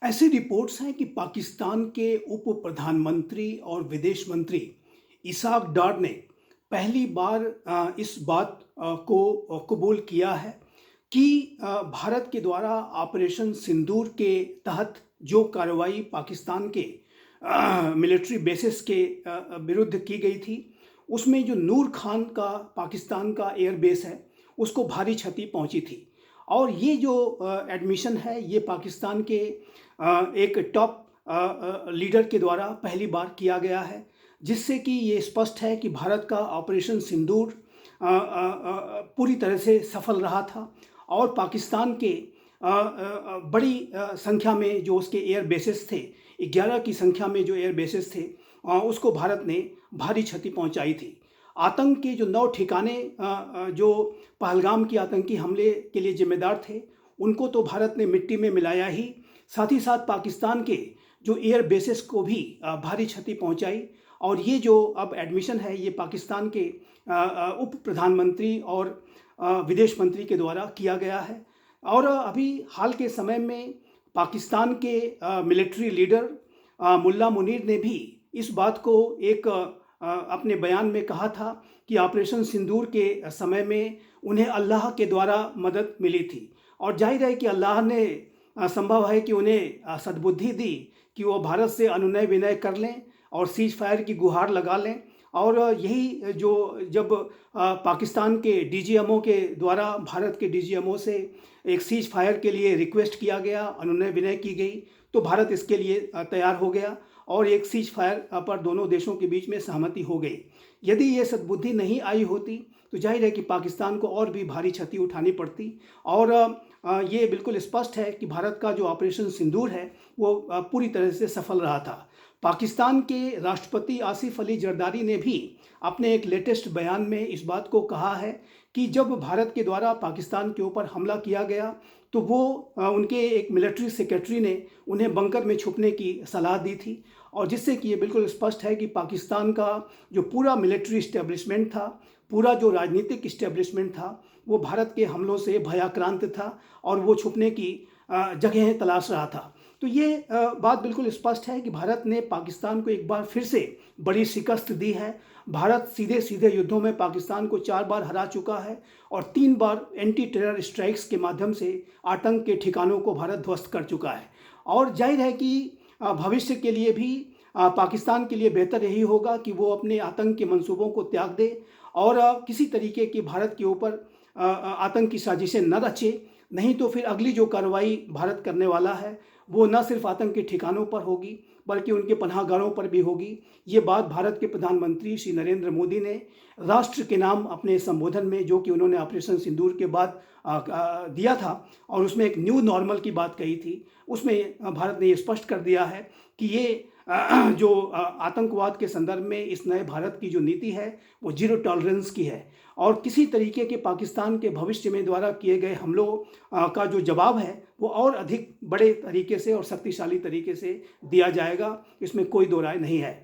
ऐसी रिपोर्ट्स हैं कि पाकिस्तान के उप प्रधानमंत्री और विदेश मंत्री इसाक डार ने पहली बार इस बात को कबूल किया है कि भारत के द्वारा ऑपरेशन सिंदूर के तहत जो कार्रवाई पाकिस्तान के मिलिट्री बेसिस के विरुद्ध की गई थी, उसमें जो नूर खान का पाकिस्तान का एयर बेस है, उसको भारी क्षति पहुंची थी। और ये जो एडमिशन है, ये पाकिस्तान के एक टॉप लीडर के द्वारा पहली बार किया गया है, जिससे कि ये स्पष्ट है कि भारत का ऑपरेशन सिंदूर पूरी तरह से सफल रहा था। और पाकिस्तान के बड़ी संख्या में जो उसके एयर बेसेस थे, 11 की संख्या में जो एयर बेसेस थे, उसको भारत ने भारी क्षति पहुंचाई थी। आतंक के जो 9 ठिकाने जो पहलगाम की आतंकी हमले के लिए जिम्मेदार थे, उनको तो भारत ने मिट्टी में मिलाया ही, साथ ही साथ पाकिस्तान के जो एयर बेसेस को भी भारी क्षति पहुंचाई। और ये जो अब एडमिशन है, ये पाकिस्तान के उप प्रधानमंत्री और विदेश मंत्री के द्वारा किया गया है। और अभी हाल के समय में पाकिस्तान के मिलिट्री लीडर मुल्ला मुनीर ने भी इस बात को एक अपने बयान में कहा था कि ऑपरेशन सिंदूर के समय में उन्हें अल्लाह के द्वारा मदद मिली थी। और जाहिर है कि अल्लाह ने संभव है कि उन्हें सद्बुद्धि दी कि वो भारत से अनुनय विनय कर लें और सीज फायर की गुहार लगा लें। और यही जो जब पाकिस्तान के डीजीएमओ के द्वारा भारत के डीजीएमओ से एक सीज फायर के लिए रिक्वेस्ट किया गया, अनुनय विनय की गई, तो भारत इसके लिए तैयार हो गया और एक सीज फायर पर दोनों देशों के बीच में सहमति हो गई। यदि ये सद्बुद्धि नहीं आई होती तो जाहिर है कि पाकिस्तान को और भी भारी क्षति उठानी पड़ती। और ये बिल्कुल स्पष्ट है कि भारत का जो ऑपरेशन सिंदूर है, वो पूरी तरह से सफल रहा था। पाकिस्तान के राष्ट्रपति आसिफ अली जरदारी ने भी अपने एक लेटेस्ट बयान में इस बात को कहा है कि जब भारत के द्वारा पाकिस्तान के ऊपर हमला किया गया, तो वो उनके एक मिलिट्री सेक्रेटरी ने उन्हें बंकर में छुपने की सलाह दी थी। और जिससे कि ये बिल्कुल स्पष्ट है कि पाकिस्तान का जो पूरा मिलिट्री इस्टेब्लिशमेंट था, पूरा जो राजनीतिक इस्टेब्लिशमेंट था, वो भारत के हमलों से भयाक्रांत था और वो छुपने की जगहें तलाश रहा था। तो ये बात बिल्कुल स्पष्ट है कि भारत ने पाकिस्तान को एक बार फिर से बड़ी शिकस्त दी है। भारत सीधे सीधे युद्धों में पाकिस्तान को 4 बार हरा चुका है और 3 बार एंटी टेरर स्ट्राइक्स के माध्यम से आतंक के ठिकानों को भारत ध्वस्त कर चुका है। और जाहिर है कि भविष्य के लिए भी पाकिस्तान के लिए बेहतर यही होगा कि वो अपने आतंक के मंसूबों को त्याग दे और किसी तरीके की भारत के ऊपर आतंक की साजिशें न रचे। नहीं तो फिर अगली जो कार्रवाई भारत करने वाला है, वो न सिर्फ आतंक के ठिकानों पर होगी बल्कि उनके पनाहगाहों पर भी होगी। ये बात भारत के प्रधानमंत्री श्री नरेंद्र मोदी ने राष्ट्र के नाम अपने संबोधन में, जो कि उन्होंने ऑपरेशन सिंदूर के बाद दिया था और उसमें एक न्यू नॉर्मल की बात कही थी, उसमें भारत ने ये स्पष्ट कर दिया है कि ये जो आतंकवाद के संदर्भ में इस नए भारत की जो नीति है, वो जीरो टॉलरेंस की है। और किसी तरीके के पाकिस्तान के भविष्य में द्वारा किए गए हमलों का जो जवाब है, वो और अधिक बड़े तरीके से और शक्तिशाली तरीके से दिया जाएगा, इसमें कोई दो राय नहीं है।